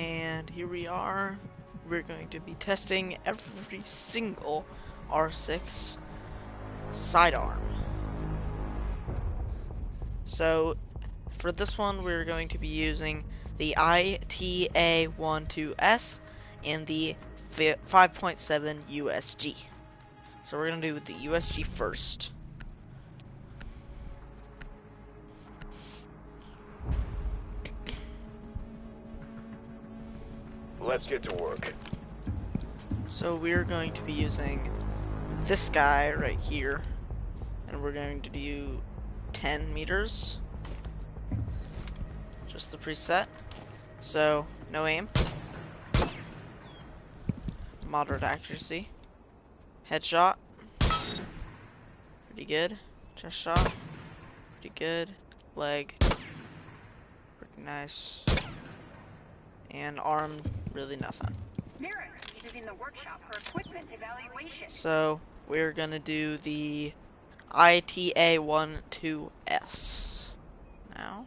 And here we are. We're going to be testing every single R6 sidearm. So for this one, we're going to be using the ITA-12S and the 5.7 USG. So we're going to do the USG first. Let's get to work. So we're going to be using this guy right here, and we're going to do 10 meters. Just the preset. So no aim, moderate accuracy, headshot, pretty good, chest shot, pretty good, leg, pretty nice, and arm, really nothing. In the workshop for equipment evaluation. So we're gonna do the ITA-12S now.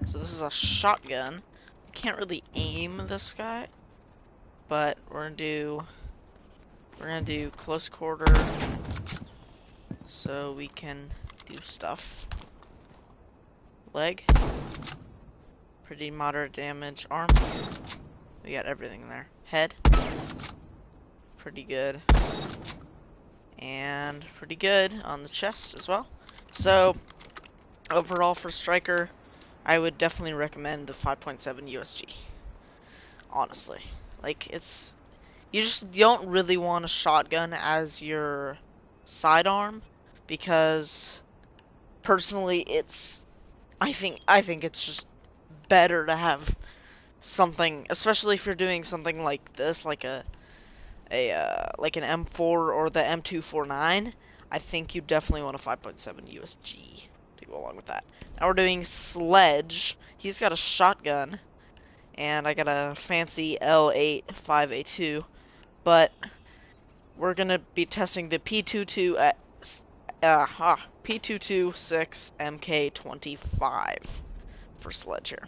So this is a shotgun. I can't really aim this guy, but we're gonna do close quarter so we can do stuff. Leg, pretty moderate damage. Arm, we got everything there. Head, pretty good, and pretty good on the chest as well. So overall for striker, I would definitely recommend the 5.7 USG. Honestly, like, you just don't really want a shotgun as your sidearm, because personally I think it's just better to have something, especially if you're doing something like this, like like an M4 or the M249. I think you definitely want a 5.7 USG to go along with that. Now we're doing Sledge. He's got a shotgun, and I got a fancy L8 5A2, but we're gonna be testing the P226 MK25 for Sledge here.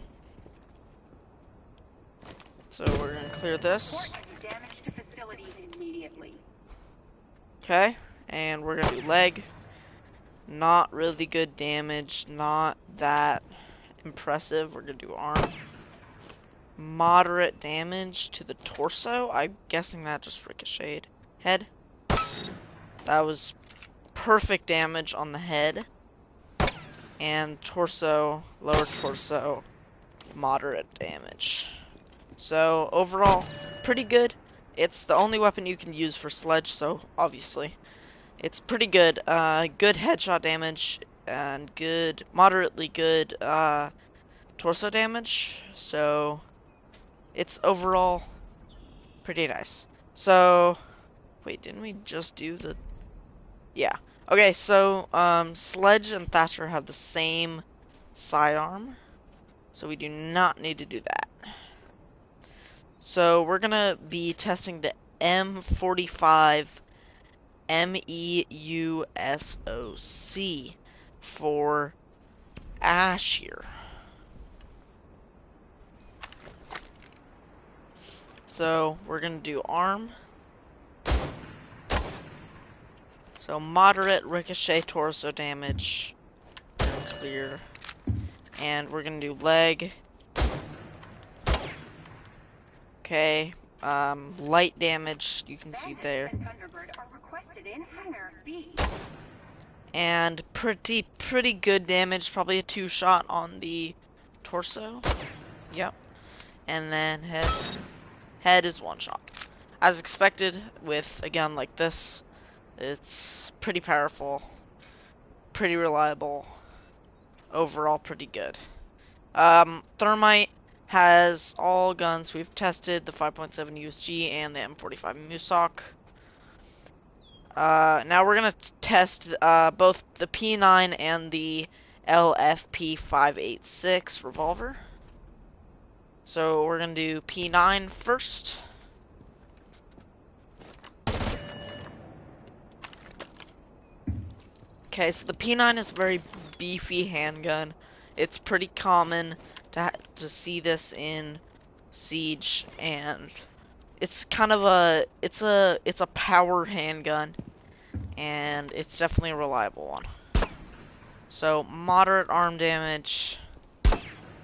So we're gonna clear this. Damage to facilities immediately. Okay, and we're gonna do leg. Not really good damage, not that impressive. We're gonna do arm. Moderate damage to the torso. I'm guessing that just ricocheted. Head. That was perfect damage on the head. And torso, lower torso, moderate damage. So overall, pretty good. It's the only weapon you can use for Sledge, so obviously it's pretty good. Good headshot damage and moderately good torso damage. So it's overall pretty nice. So wait, didn't we just do the? Yeah. Okay, so Sledge and Thatcher have the same sidearm, so we do not need to do that. So we're gonna be testing the M45 MEUSOC for Ash here. So we're gonna do arm. So moderate ricochet torso damage, clear, and we're gonna do leg. Okay, light damage, you can see there. And pretty good damage, probably a 2-shot on the torso. Yep. And then head is 1-shot. As expected with a gun like this, it's pretty powerful, pretty reliable, overall pretty good. Thermite has all guns we've tested, the 5.7 USG and the M45 MUSOC. Now we're gonna test both the P9 and the LFP 586 revolver. So we're gonna do P9 first. Okay, so the P9 is a very beefy handgun. It's pretty common to see this in Siege, and it's kind of it's a power handgun, and it's definitely a reliable one. So moderate arm damage,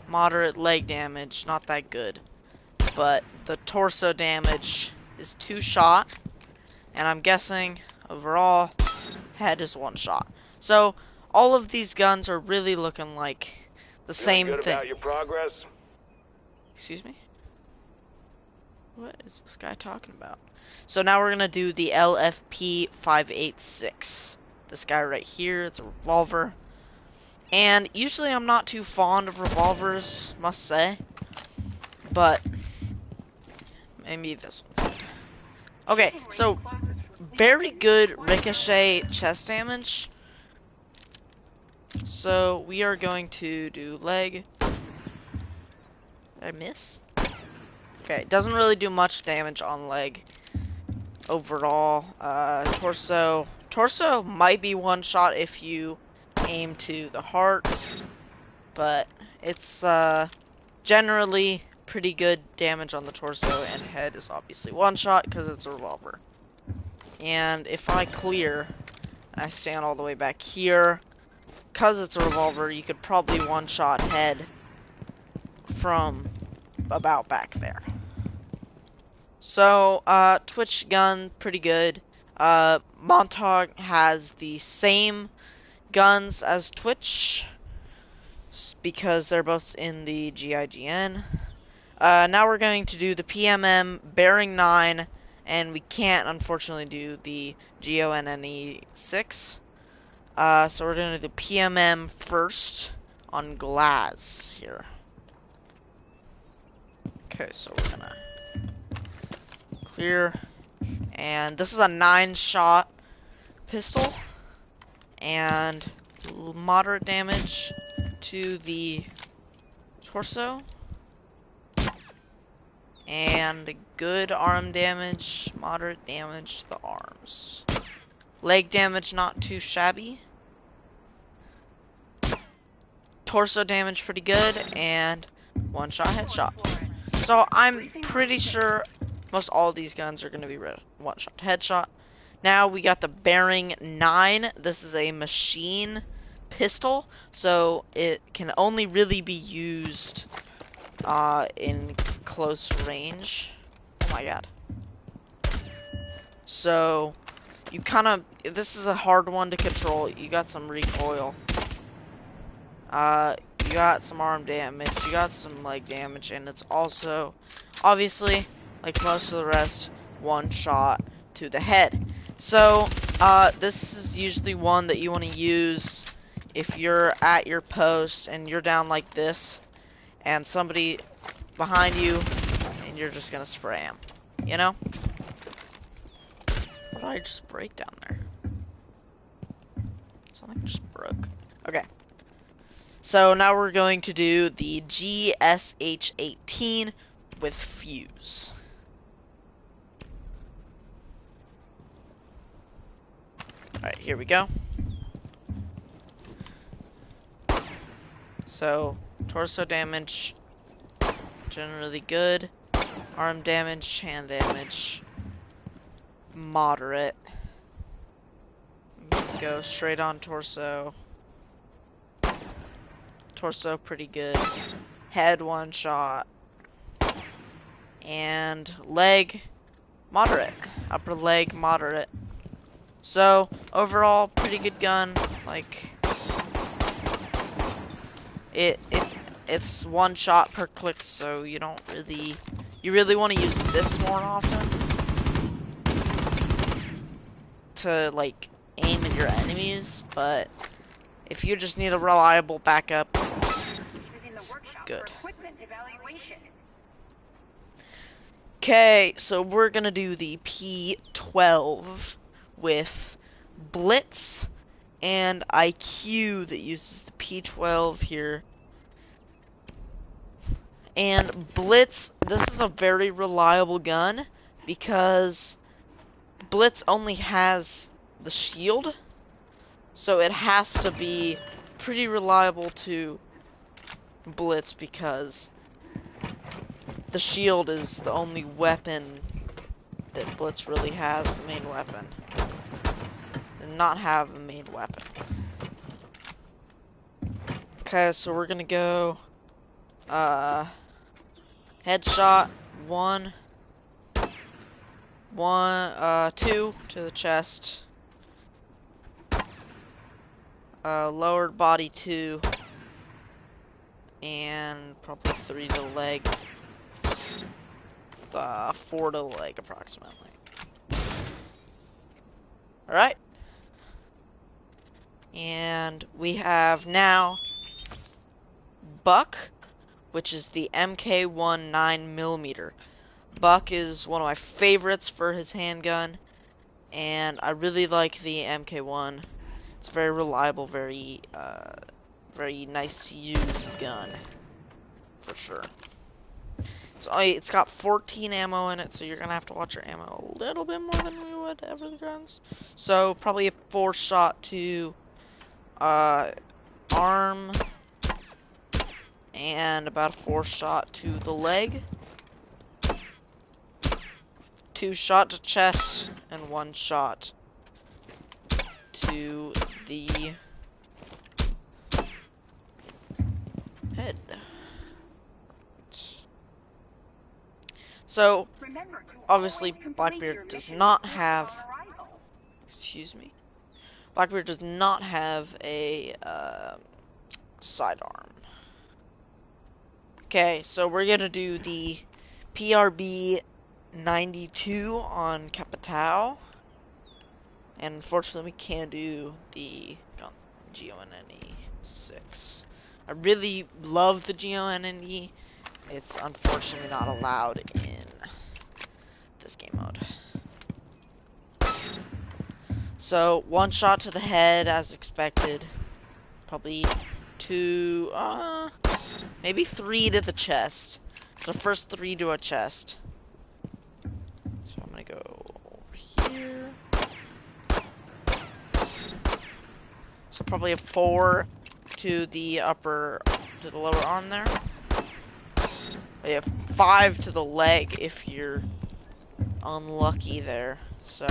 moderate leg damage, not that good. But the torso damage is 2 shot, and I'm guessing overall head is 1 shot. So all of these guns are really looking like the same Feeling good thing. about your progress? Excuse me? What is this guy talking about? So now we're gonna do the LFP 586. This guy right here, it's a revolver. And usually I'm not too fond of revolvers, must say. But maybe this one's good. Okay, so very good ricochet chest damage. So we are going to do leg. Did I miss? Okay, doesn't really do much damage on leg overall. Torso. Torso might be 1 shot if you aim to the heart, but it's generally pretty good damage on the torso, and head is obviously 1 shot because it's a revolver. And if I clear, and I stand all the way back here, because it's a revolver, you could probably 1 shot head from about back there. So, Twitch gun, pretty good. Montauk has the same guns as Twitch, because they're both in the GIGN. Now we're going to do the PMM bearing 9, and we can't unfortunately do the GONNE 6. So we're going to do the PMM first on Glaz here. Okay, so we're gonna clear, and this is a 9-shot pistol, and moderate damage to the torso, and good arm damage, moderate damage to the arms. Leg damage not too shabby. Torso damage pretty good, and 1 shot headshot. So I'm pretty sure most all of these guns are going to be 1 shot headshot. Now we got the bearing 9. This is a machine pistol, so it can only really be used in close range. Oh my god. So you kind of, this is a hard one to control. You got some recoil. You got some arm damage, you got some leg damage, and it's also, obviously, like most of the rest, 1 shot to the head. So, this is usually one that you want to use if you're at your post and you're down like this, and somebody behind you, and you're just gonna spray him, you know? What did I just break down there? Something just broke. Okay. So now we're going to do the GSH-18 with fuse. Alright, here we go. So, torso damage, generally good. Arm damage, hand damage, moderate. Go straight on torso. Torso pretty good. Head 1 shot. And leg moderate. Upper leg moderate. So overall pretty good gun. Like it's 1 shot per click, so you really want to use this more often to like aim at your enemies, but if you just need a reliable backup, it's good. Okay, so we're gonna do the P12 with Blitz and IQ that uses the P12 here. And Blitz, this is a very reliable gun because Blitz only has the shield, so it has to be pretty reliable to Blitz because the shield is the only weapon that Blitz really has, the main weapon. And not have the main weapon. Okay, so we're gonna go headshot, two to the chest. Lowered body 2. And probably 3 to the leg. 4 to the leg approximately. Alright. And we have now Buck, which is the MK1 9mm. Buck is one of my favorites for his handgun, and I really like the MK1. It's very reliable, very nice to use gun, for sure. It's got 14 ammo in it, so you're gonna have to watch your ammo a little bit more than we would other guns. So probably a 4-shot to arm, and about a 4-shot to the leg. 2-shot to chest, and 1-shot to the head. So, obviously, Blackbeard does not have, Blackbeard does not have a sidearm. Okay, so we're gonna do the PRB 92 on Capitao, and unfortunately we can't do the GONNE 6. I really love the GONNE. It's unfortunately not allowed in this game mode. So 1-shot to the head as expected. Probably 2, maybe 3 to the chest. It's the first 3 to a chest. So I'm gonna go over here. So probably a 4 to the lower arm there. We have 5 to the leg if you're unlucky there. So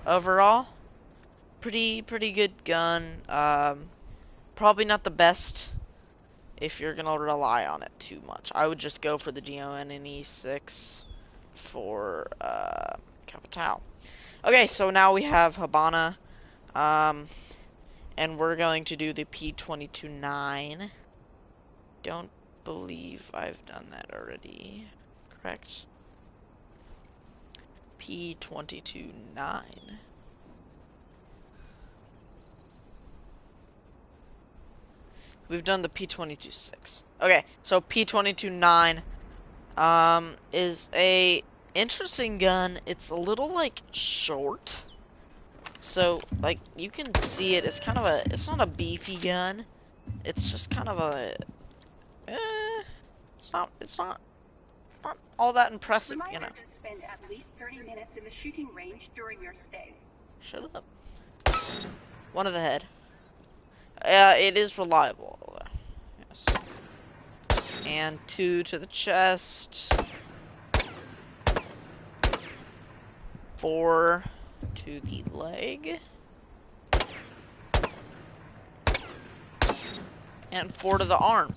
overall, pretty good gun. Probably not the best if you're gonna rely on it too much. I would just go for the GONNE 6 for Capitao. Okay, so now we have Habana, and we're going to do the P22-9. Don't believe I've done that already. Correct? P22-9. We've done the P22-6. Okay, so P22-9 is a interesting gun. It's a little like short. So like you can see it, it's kind of it's not a beefy gun. It's just kind of a it's not all that impressive, you know. To spend at least 30 minutes in the shooting range during your stay. Shut up. 1 to the head. It is reliable. Yes. And 2 to the chest. 4 to the leg. And 4 to the arm.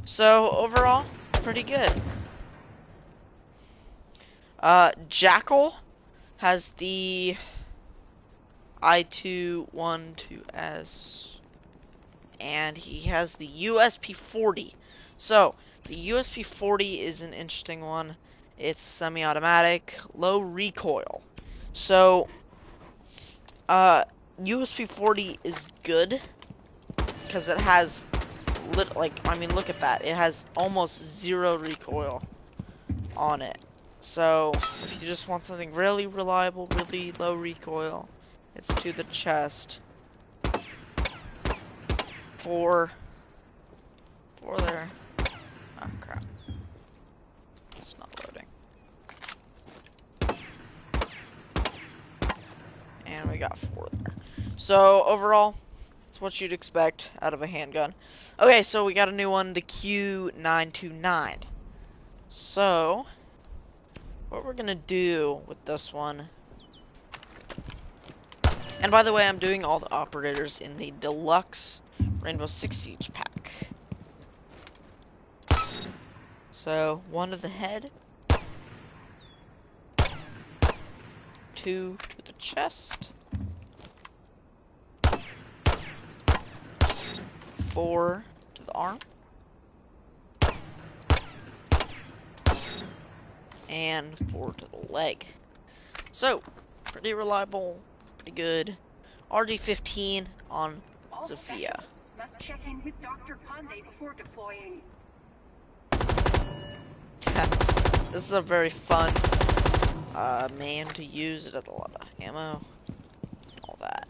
So overall, pretty good. Jackal has the I212S, and he has the USP-40. So the USP-40 is an interesting one. It's semi-automatic, low recoil. So USP-40 is good because it has look at that. It has almost 0 recoil on it. So if you just want something really reliable, really low recoil, it's to the chest. 4 there. Oh crap. It's not loading. And we got 4 there. So overall, it's what you'd expect out of a handgun. Okay, so we got a new one, the Q929. So, what we're gonna do with this one, and by the way, I'm doing all the operators in the deluxe Rainbow Six Siege pack. So, one to the head, two to the chest, four to the arm, and four to the leg. So, pretty reliable, pretty good. RG15 on All Sophia. specialists must check in with Dr. Pandey before deploying. This is a very fun man to use. It has a lot of ammo, all that.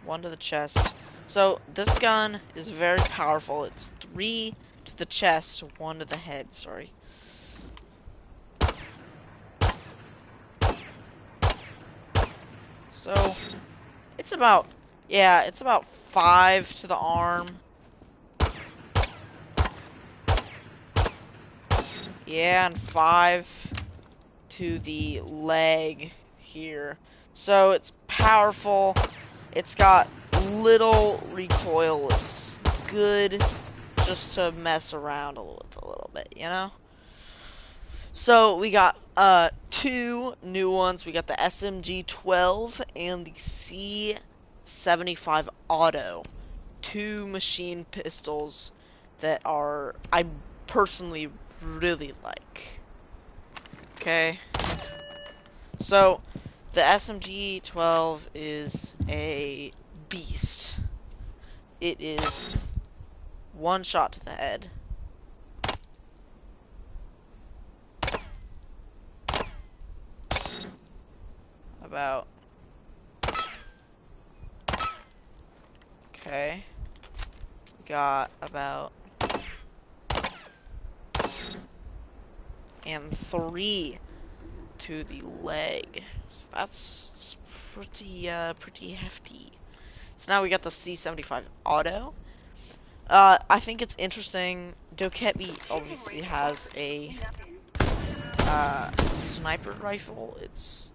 One to the chest. So this gun is very powerful. It's 3 to the chest, 1 to the head. Sorry. So it's about, yeah, it's about 5 to the arm. Yeah, and 5 to the leg here. So it's powerful. It's got little recoil. It's good just to mess around a little bit, you know? So we got 2 new ones. We got the SMG-12 and the C75 Auto. 2 machine pistols that I personally really like. Okay. So the SMG-12 is a beast. It is 1 shot to the head. About. Okay. We got about. And 3 to the leg. So that's pretty hefty. So now we got the C75 Auto. I think it's interesting. Doketbi obviously has a sniper rifle. It's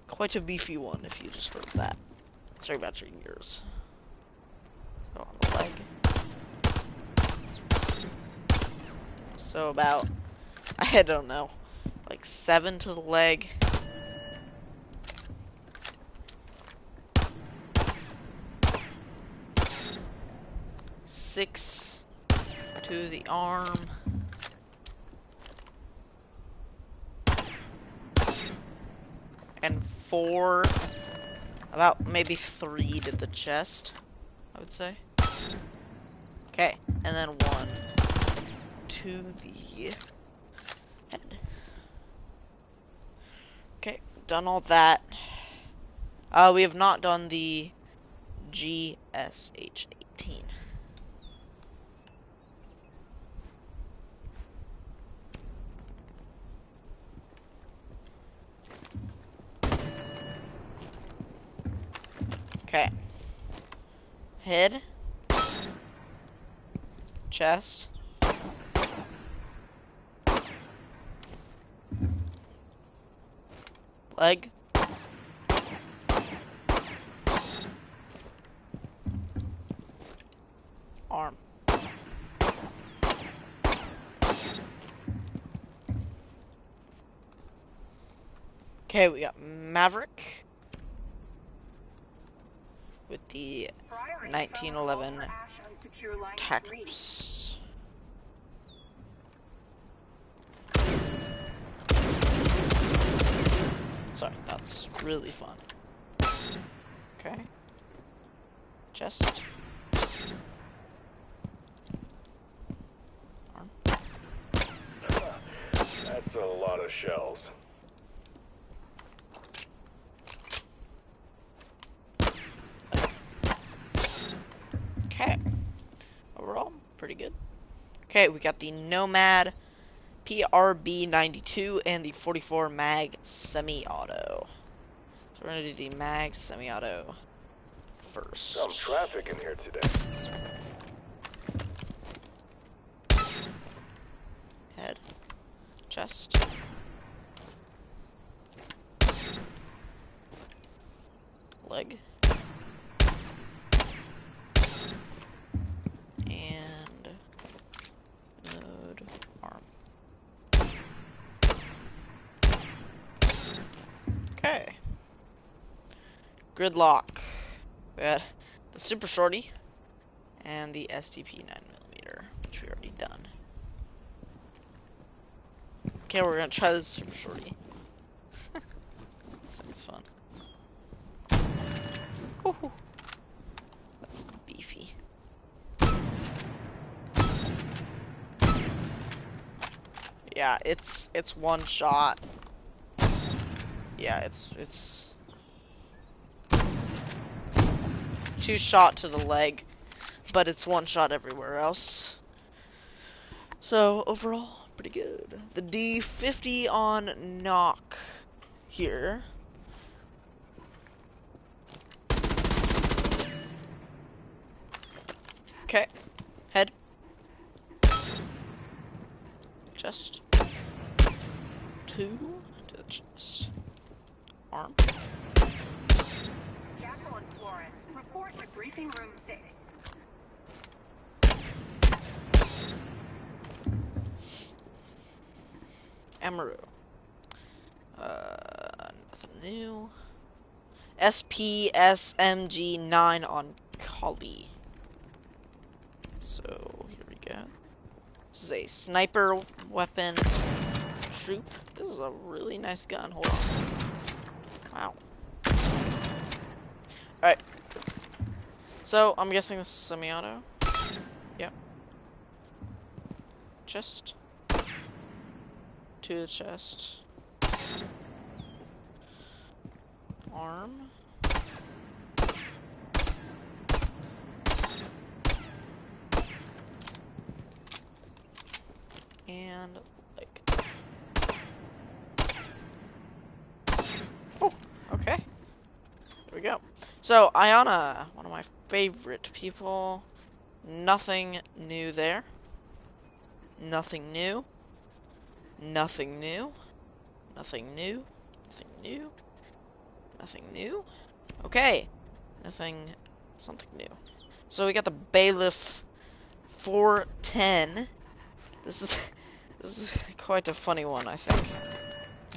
quite a beefy one if you just heard that. Sorry about your ears. Go on the leg. So about, I don't know, like 7 to the leg. Six to the arm. And 4, about maybe 3 to the chest, I would say. Okay, and then 1 to the head. Okay, done all that. We have not done the GSH-18. Okay. Head. Chest. Leg. Arm. Okay, we got Maverick with the 1911 Tackers. Sorry, that's really fun. Okay. Chest. Arm. That's a lot of shells. Okay. Overall, pretty good. Okay, we got the Nomad PRB92 and the 44 mag semi-auto. So we're gonna do the mag semi-auto first. Some traffic in here today. Head. Chest. Leg. And node arm. Okay. Gridlock. We had the Super Shorty and the STP 9mm, which we already done. Okay, we're gonna try the Super Shorty. This thing's fun. Woohoo. That's beefy. Yeah, it's one shot. Yeah, it's 2 shot to the leg, but it's 1 shot everywhere else. So overall, pretty good. The D50 on knock here. Okay, head, chest, 2 to the chest, arm. Jackal and Florence, report to briefing room 6. Amaru. Nothing new. SPSMG9 on Kali. So here we go. This is a sniper weapon troop. This is a really nice gun. Hold on. Wow. Alright. So I'm guessing this is semi-auto. Yep. Chest. To the chest. Arm. And like. Oh, okay. There we go. So Ayana, one of my favorite people. Nothing new there. Nothing new. Nothing new. Nothing new. Nothing new. Nothing new. Okay. Nothing. Something new. So we got the Bailiff 410. This is quite a funny one, I think.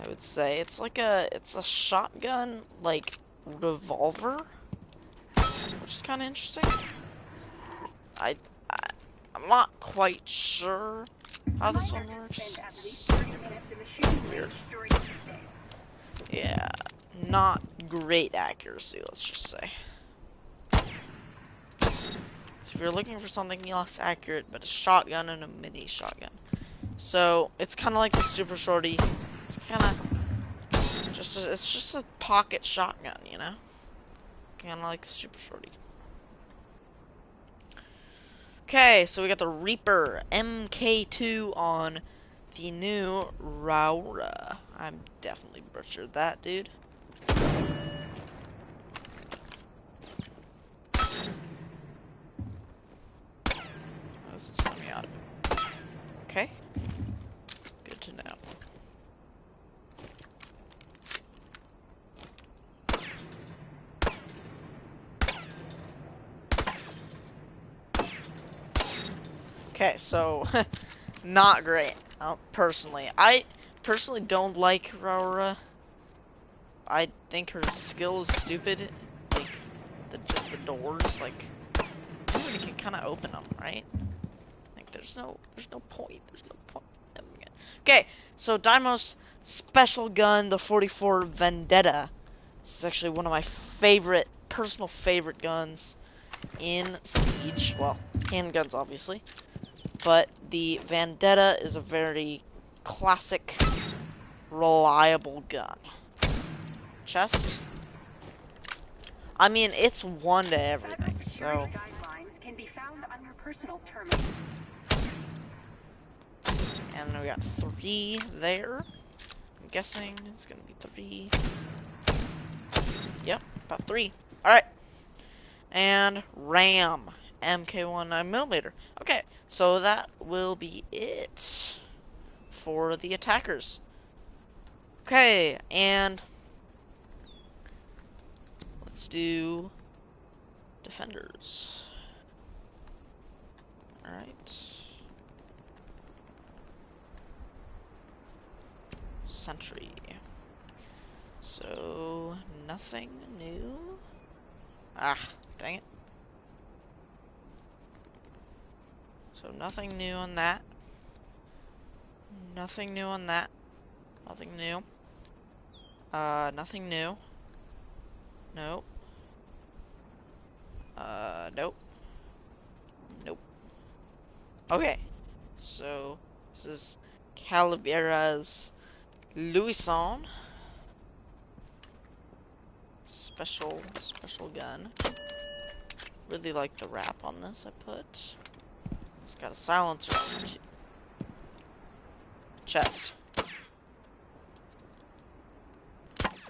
I would say it's a shotgun like revolver, which is kind of interesting. I'm not quite sure how this one works. It's weird. Yeah, not great accuracy, let's just say. So if you're looking for something less accurate, but a shotgun and a mini shotgun. So it's kind of like the Super Shorty. It's kind of it's just a pocket shotgun, you know? Kind of like the Super Shorty. Okay, so we got the Reaper MK2 on the new Raura. I'm definitely butchered that, dude. This is semi-auto. Okay. Good to know. Okay, so not great. Personally, I personally don't like Raura. I think her skill is stupid. Like just the doors, like you can kind of open them, right? Like there's no point. There's no point. Okay, so Daimo's special gun, the 44 Vendetta. This is actually one of my personal favorite guns in Siege. Well, handguns obviously. But the Vendetta is a very classic, reliable gun. Chest. I mean, it's 1 to everything, so. Guidelines can be found on your personal terminal. And then we got 3 there. I'm guessing it's gonna be 3. Yep, about 3. Alright. and RAM MK1 9mm. Okay, so that will be it for the attackers. Okay, and let's do defenders. Alright. Sentry. So, nothing new. Ah, dang it. So, nothing new on that. Nothing new on that. Nothing new. Nothing new. Nope. Nope. Nope. Okay. So, this is Calavera's Louison. Special gun. Really like the wrap on this I put. It's got a silencer on it. Chest.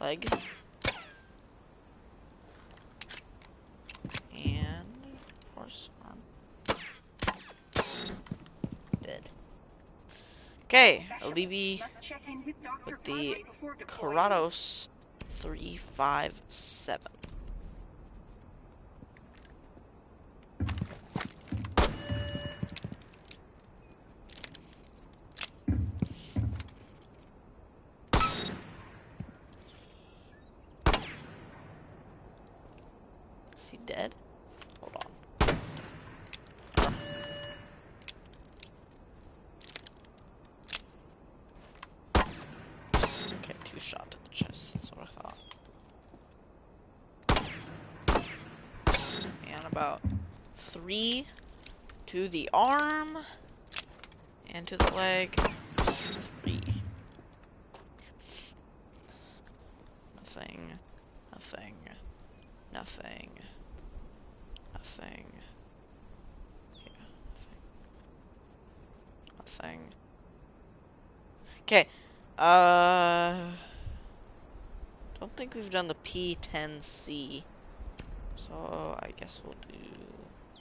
Leg. And, of course, arm. Dead. Okay, Alibi with the Karados 357. Is he dead? Hold on. Okay, 2 shot to the chest. That's what I thought. And about 3 to the arm. And to the leg. 3. Nothing. Nothing. Nothing. Nothing. Yeah, nothing. Okay. Don't think we've done the P10C. So I guess we'll do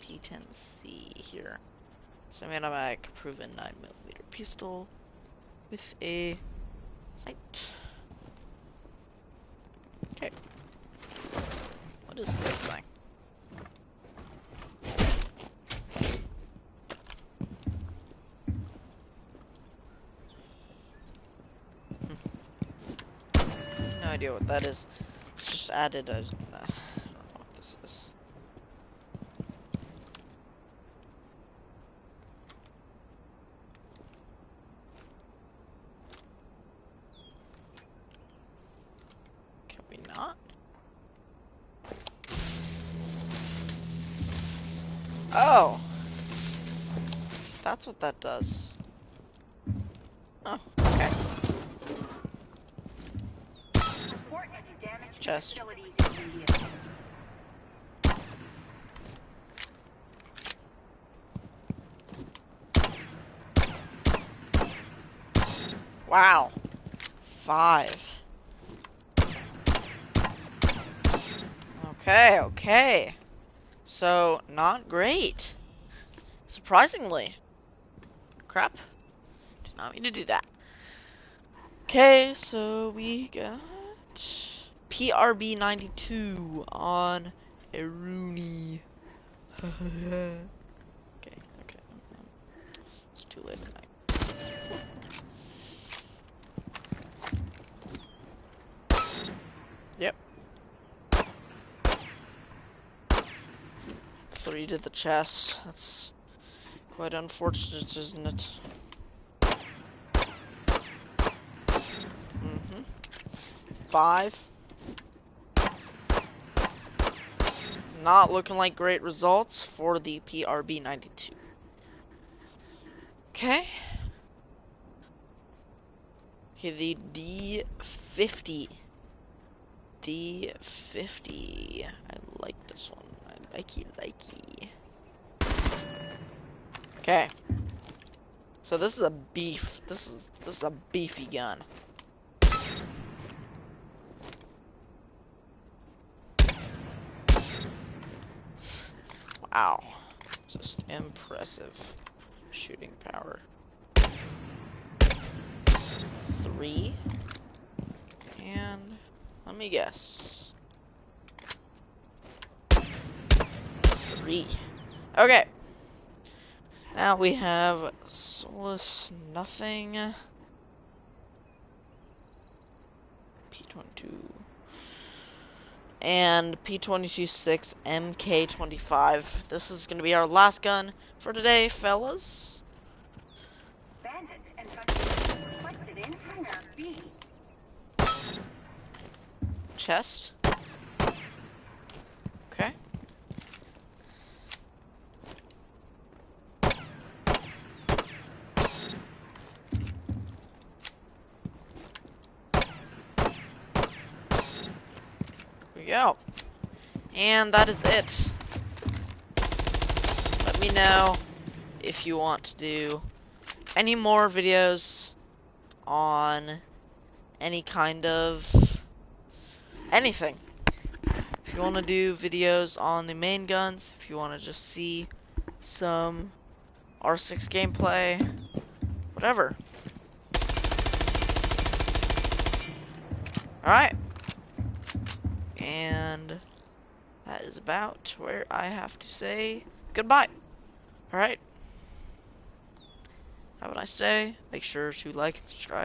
P10C here. Semi-automatic proven 9mm pistol with a sight. Okay. What is this thing? No idea what that is. It's just added a. I don't know what this is. Can we not? Oh! That's what that does. Oh, okay. Chest. Wow. 5. Okay. So, not great. Surprisingly. Crap. Did not mean to do that. Okay, so we got PRB 92 on a Rooney. Okay. It's too late at night. Yep. 3 to the chest. That's quite unfortunate, isn't it? 5. Not looking like great results for the PRB 92. Okay. Okay, the D50. D50. I like this one. I likey. Okay. So this is a beef. This is a beefy gun. impressive. Shooting power. 3. And let me guess. 3. Okay. Now we have Solus nothing. P22. And P22-6 MK25. This is going to be our last gun for today, fellas. Bandit and such requested in hangar B. Chest. Okay. Here we go. And that is it. Let me know if you want to do any more videos on any kind of anything. If you want to do videos on the main guns, if you want to just see some R6 gameplay, whatever. Alright. And that is about where I have to say goodbye. Alright. Have a nice day. Make sure to like and subscribe.